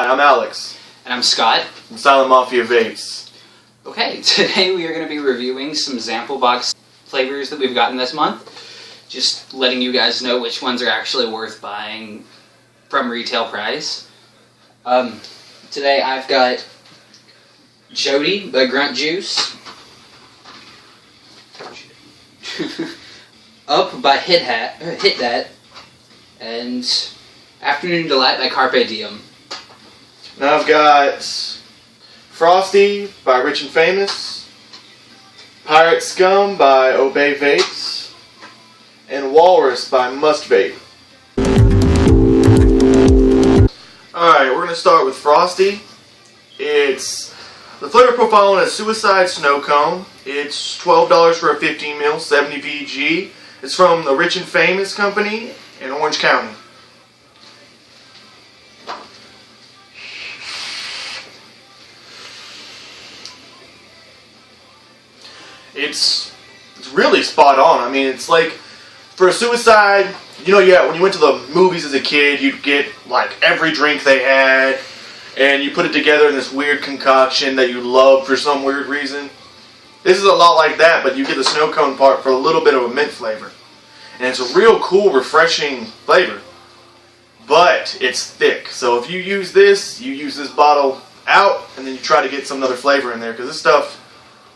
I'm Alex. And I'm Scott. From Silent Mafia Vapes. Okay, today we are going to be reviewing some ZampleBox flavors that we've gotten this month. Just letting you guys know which ones are actually worth buying from retail price. Today I've got Jody by Grunt Juice. Up by Hit That. And Afternoon Delight by Carpe Diem. Now I've got Frosty by Rich and Famous, Pirate Scum by Obey Vapes, and Walrus by Must Vape. Alright, we're going to start with Frosty. It's the flavor profile on a Suicide Snow Cone. It's $12 for a 15 mil, 70 VG. It's from the Rich and Famous company in Orange County. It's really spot on. I mean, it's like, for a Suicide, yeah, when you went to the movies as a kid, you'd get, like, every drink they had, and you put it together in this weird concoction that you love for some weird reason. This is a lot like that, but you get the snow cone part for a little bit of a mint flavor. And it's a real cool, refreshing flavor. But it's thick, so if you use this bottle out, and then you try to get some other flavor in there, because this stuff...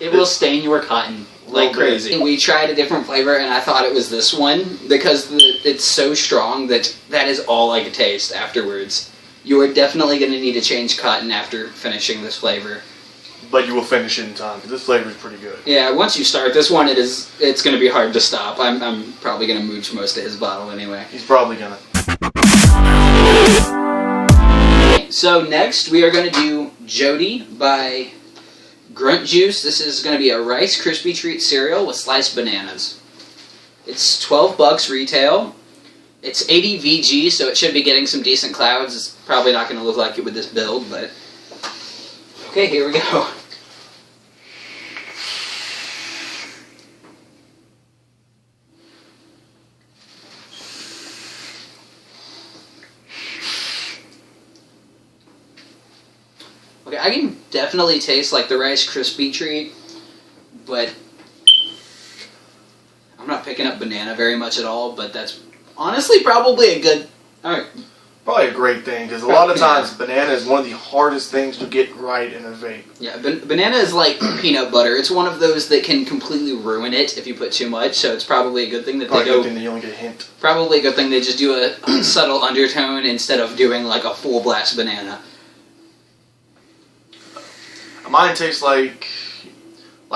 It will stain your cotton like crazy. We tried a different flavor, and I thought it was this one, because it's so strong that is all I could taste afterwards. You are definitely going to need to change cotton after finishing this flavor. But you will finish it in time, because this flavor is pretty good. Yeah, once you start this one, it's going to be hard to stop. I'm probably going to mooch most of his bottle anyway. He's probably going to. So next, we are going to do Jody by Grunt Juice. This is going to be a Rice Krispie Treat cereal with sliced bananas. It's $12 retail. It's 80 VG, so it should be getting some decent clouds. It's probably not going to look like it with this build, but... Okay, here we go. Okay, I can definitely taste like the Rice Krispie Treat, but I'm not picking up banana very much at all, but that's honestly probably a good... Alright. Probably a great thing, because a lot of times banana is one of the hardest things to get right in a vape. Yeah, banana is like peanut butter. It's one of those that can completely ruin it if you put too much, so it's probably a good thing that probably a good thing that you only get a hint. Probably a good thing they just do a subtle undertone instead of doing like a full blast banana. Mine tastes like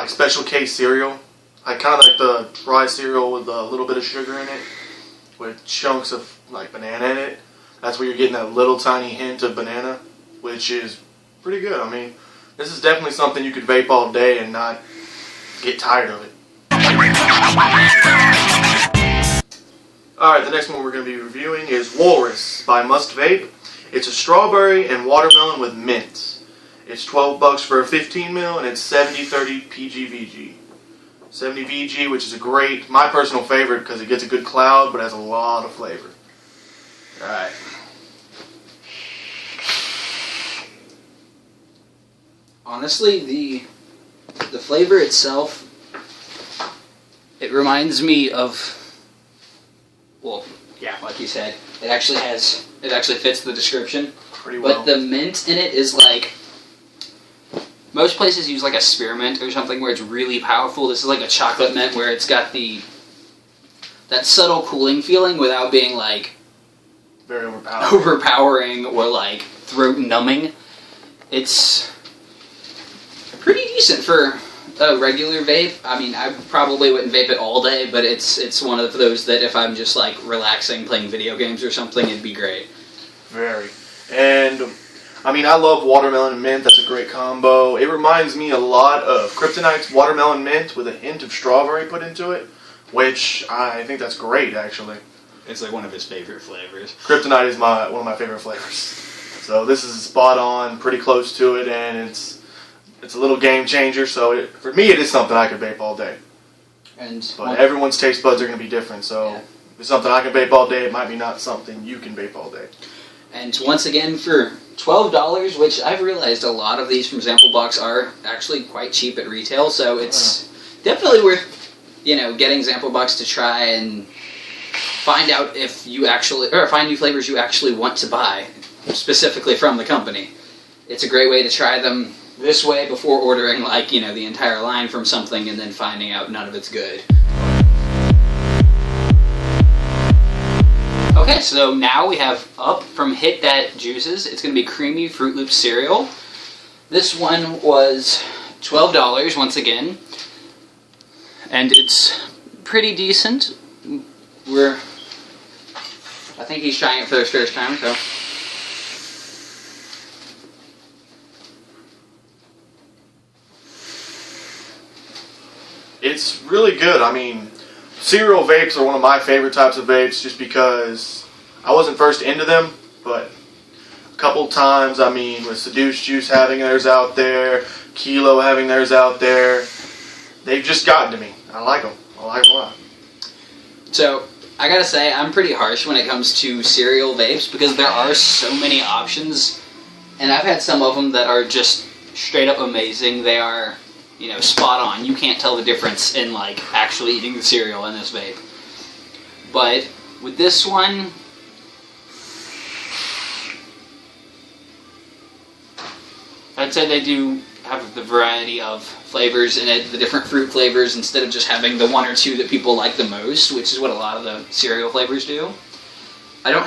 Special K cereal. I kind of like the rye cereal with a little bit of sugar in it, with chunks of like banana in it. That's where you're getting that little tiny hint of banana, which is pretty good. I mean, this is definitely something you could vape all day and not get tired of it. Alright, the next one we're going to be reviewing is Walrus by Must Vape. It's a strawberry and watermelon with mint. It's $12 for a 15 mil, and it's 70-30 PGVG. 70 VG, which is my personal favorite, because it gets a good cloud, but has a lot of flavor. Alright. Honestly, the flavor itself, it reminds me of, well, yeah, like you said, it actually fits the description. Pretty well. But the mint in it is like, most places use like a spearmint or something where it's really powerful. This is like a chocolate mint where it's got that subtle cooling feeling without being like very overpowering or like throat numbing. It's pretty decent for a regular vape. I mean, I probably wouldn't vape it all day, but it's one of those that if I'm just like relaxing playing video games or something, it'd be great. Very. And I mean, I love watermelon and mint. That's a great combo. It reminds me a lot of Kryptonite's watermelon mint with a hint of strawberry put into it, which I think that's great, actually. It's like one of his favorite flavors. Kryptonite is one of my favorite flavors. So this is spot on, pretty close to it, and it's a little game changer. So for me, it is something I could vape all day. But everyone's taste buds are going to be different. So yeah. If it's something I can vape all day, it might be not something you can vape all day. And once again, for $12, which I've realized a lot of these from ZampleBox are actually quite cheap at retail, so it's definitely worth, getting ZampleBox to try and find out if you actually, or find new flavors you actually want to buy, specifically from the company. It's a great way to try them this way before ordering, the entire line from something and then finding out none of it's good. Okay, so now we have up from Hit That Juices. It's going to be Creamy Fruit Loop cereal. This one was $12 once again, and it's pretty decent. I think he's trying it for the first time, so. It's really good. I mean, cereal vapes are one of my favorite types of vapes just because I wasn't first into them, but a couple times, with Seduce Juice having theirs out there, Kilo having theirs out there, they've just gotten to me. I like them. I like them a lot. So, I gotta say, I'm pretty harsh when it comes to cereal vapes because there are so many options, and I've had some of them that are just straight up amazing. They are, spot on. You can't tell the difference in, actually eating the cereal in this vape. But with this one, I'd say they do have the variety of flavors in it, the different fruit flavors, instead of just having the one or two that people like the most, which is what a lot of the cereal flavors do. I don't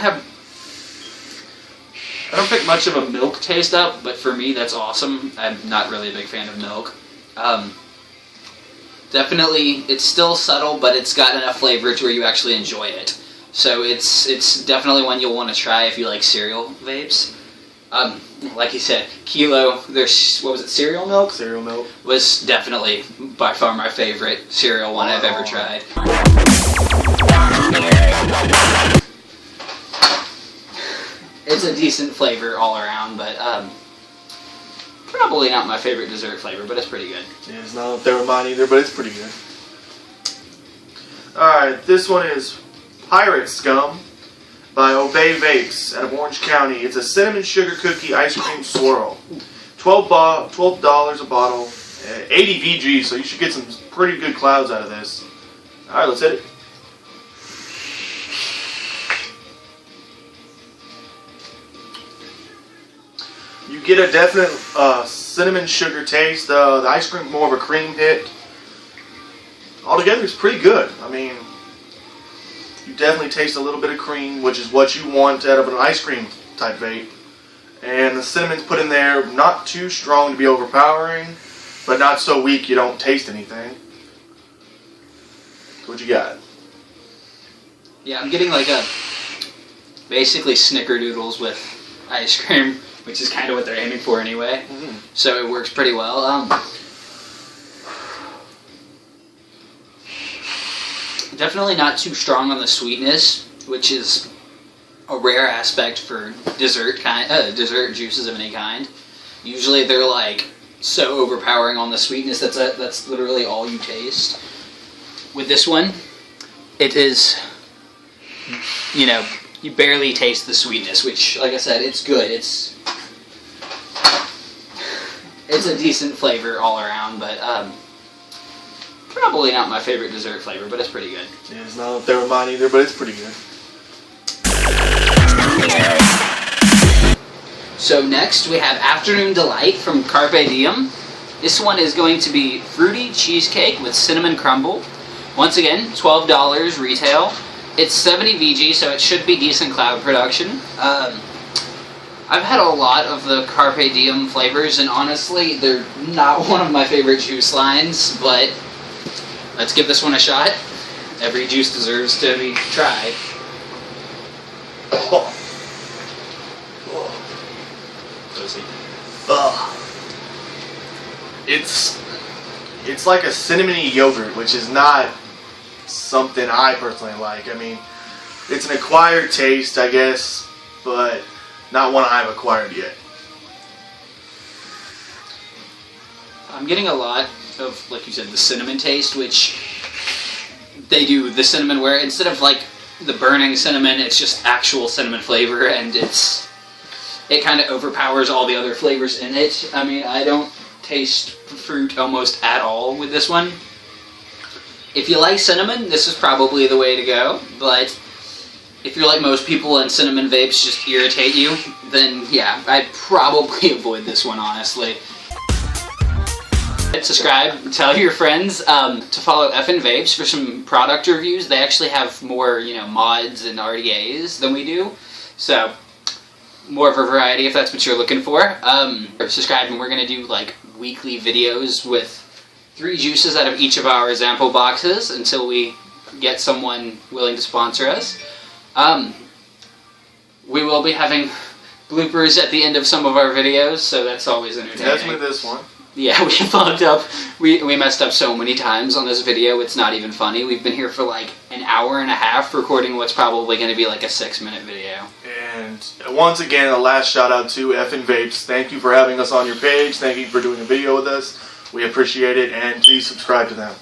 pick much of a milk taste up, but for me that's awesome. I'm not really a big fan of milk. Definitely, it's still subtle, but it's got enough flavor to where you actually enjoy it. So it's definitely one you'll want to try if you like cereal vapes. Like you said, Kilo, there's, what was it, cereal milk? Cereal milk. Was definitely by far my favorite cereal one I've ever tried. It's a decent flavor all around, but probably not my favorite dessert flavor, but it's pretty good. Yeah, it's not up there with mine either, but it's pretty good. Alright, this one is Pirate Scum by Obey Vapes out of Orange County. It's a cinnamon sugar cookie ice cream swirl. $12 a bottle, 80 VG, so you should get some pretty good clouds out of this. Alright, let's hit it. You get a definite cinnamon sugar taste. The ice cream more of a cream hit. Altogether, it's pretty good. You definitely taste a little bit of cream, which is what you want out of an ice cream type vape. And the cinnamon's put in there, not too strong to be overpowering, but not so weak you don't taste anything. What you got? Yeah, I'm getting basically snickerdoodles with ice cream, which is kind of what they're aiming for anyway. Mm-hmm. So it works pretty well. Definitely not too strong on the sweetness, which is a rare aspect for dessert juices of any kind. Usually they're so overpowering on the sweetness that's literally all you taste. With this one, it is, you barely taste the sweetness, which, like I said, it's good. It's a decent flavor all around, but probably not my favorite dessert flavor, but it's pretty good. Yeah, it's not up there with mine either, but it's pretty good. So next we have Afternoon Delight from Carpe Diem. This one is going to be fruity cheesecake with cinnamon crumble. Once again, $12 retail. It's 70 VG, so it should be decent cloud production. I've had a lot of the Carpe Diem flavors, and honestly, they're not one of my favorite juice lines, but let's give this one a shot. Every juice deserves to be tried. It's like a cinnamony yogurt, which is not something I personally like. It's an acquired taste, I guess, but not one I've acquired yet. I'm getting a lot of, like you said, the cinnamon taste, which they do the cinnamon where instead of the burning cinnamon, it's just actual cinnamon flavor, and it's it kind of overpowers all the other flavors in it. I mean, I don't taste fruit almost at all with this one. If you like cinnamon, this is probably the way to go, but if you're like most people and cinnamon vapes just irritate you, then yeah, I'd probably avoid this one, honestly. Subscribe, tell your friends to follow F&' Vapes for some product reviews. They actually have more, mods and RDAs than we do, so more of a variety if that's what you're looking for. Subscribe, and we're gonna do like weekly videos with 3 juices out of each of our Zample boxes until we get someone willing to sponsor us. We will be having bloopers at the end of some of our videos, so that's always entertaining. Definitely this one. Yeah, we fucked up. We messed up so many times on this video, it's not even funny. We've been here for like an hour and a half recording what's probably going to be like a 6-minute video. And once again, a last shout out to F&' Vapes. Thank you for having us on your page. Thank you for doing a video with us. We appreciate it, and please subscribe to them.